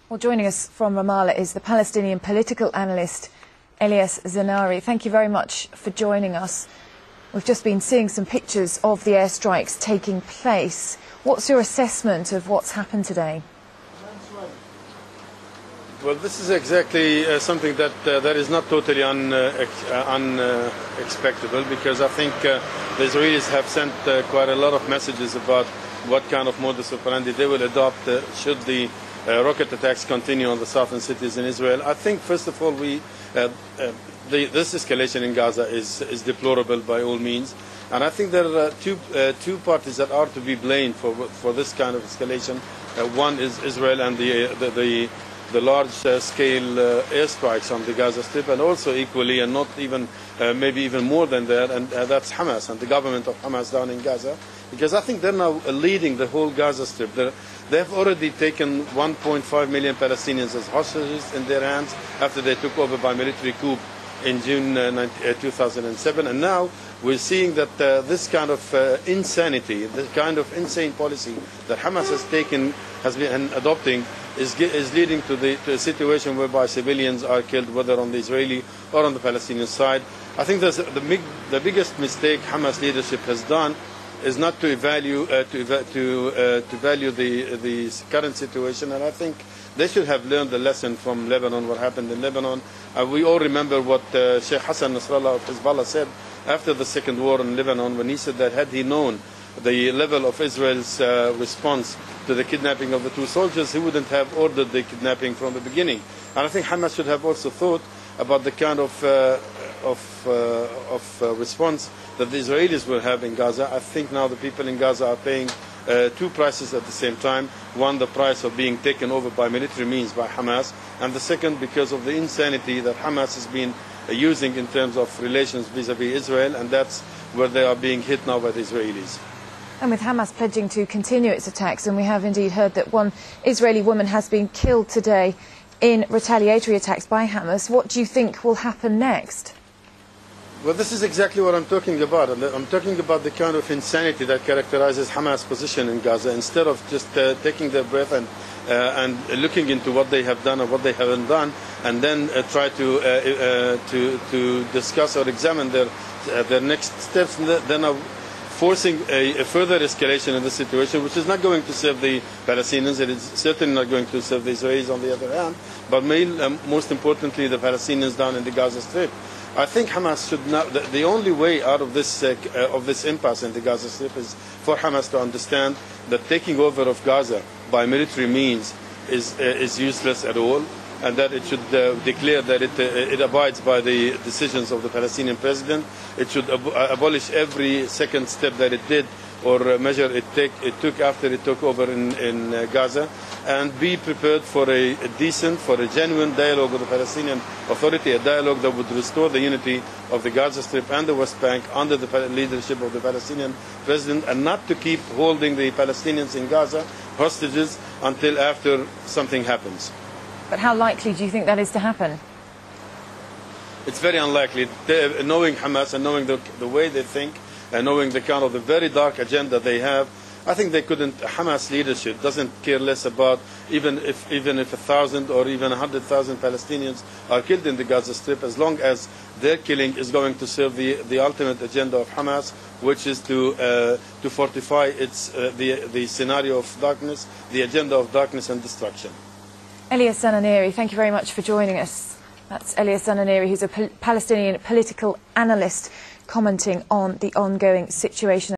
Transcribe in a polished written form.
Well, joining us from Ramallah is the Palestinian political analyst Elias Zananiri. Thank you very much for joining us. We've just been seeing some pictures of the airstrikes taking place. What's your assessment of what's happened today? Well, this is exactly something that is not totally unexpectable, because I think the Israelis have sent quite a lot of messages about what kind of modus operandi they will adopt should the rocket attacks continue on the southern cities in Israel. I think, first of all, this escalation in Gaza is deplorable by all means, and I think there are two parties that are to be blamed for this kind of escalation. One is Israel and the large-scale airstrikes on the Gaza Strip, and also equally, and not even maybe even more than that, and that's Hamas and the government of Hamas down in Gaza, because I think they're now leading the whole Gaza Strip. They have already taken 1.5 million Palestinians as hostages in their hands after they took over by military coup in June 2007, and now we're seeing that this kind of insanity, this kind of insane policy that Hamas has been adopting is leading to a situation whereby civilians are killed, whether on the Israeli or on the Palestinian side. I think the biggest mistake Hamas leadership has done is not to value the current situation, and I think they should have learned the lesson from Lebanon, what happened in Lebanon. We all remember what Sheikh Hassan Nasrallah of Hezbollah said after the second war in Lebanon, when he said that had he known the level of Israel's response to the kidnapping of the two soldiers, he wouldn't have ordered the kidnapping from the beginning. And I think Hamas should have also thought about the kind of response that the Israelis will have in Gaza. I think now the people in Gaza are paying two prices at the same time. One, the price of being taken over by military means by Hamas, and the second, because of the insanity that Hamas has been using in terms of relations vis-à-vis Israel, and that's where they are being hit now by the Israelis. And with Hamas pledging to continue its attacks, and we have indeed heard that one Israeli woman has been killed today in retaliatory attacks by Hamas, what do you think will happen next? Well, this is exactly what I'm talking about. I'm talking about the kind of insanity that characterizes Hamas' position in Gaza. Instead of just taking their breath and looking into what they have done or what they haven't done, and then try to discuss or examine their next steps, they're now forcing a further escalation in the situation, which is not going to serve the Palestinians. It is certainly not going to serve the Israelis, on the other hand, but most importantly, the Palestinians down in the Gaza Strip. I think Hamas should not. The only way out of this impasse in the Gaza Strip is for Hamas to understand that taking over of Gaza by military means is useless at all, and that it should declare that it abides by the decisions of the Palestinian president. It should abolish every second step that it did or measure it took after it took over in Gaza, and be prepared for a genuine dialogue with the Palestinian Authority, a dialogue that would restore the unity of the Gaza Strip and the West Bank under the leadership of the Palestinian president, and not to keep holding the Palestinians in Gaza hostages until after something happens. But how likely do you think that is to happen? It's very unlikely. Knowing Hamas and knowing the way they think, and knowing the kind of the very dark agenda they have, I think they couldn't. Hamas leadership doesn't care less about even if 1,000 or even 100,000 Palestinians are killed in the Gaza Strip, as long as their killing is going to serve the ultimate agenda of Hamas, which is to fortify the scenario of darkness, the agenda of darkness and destruction. Elias Zananiri, thank you very much for joining us. That's Elias Zananiri, who's a Palestinian political analyst, commenting on the ongoing situation.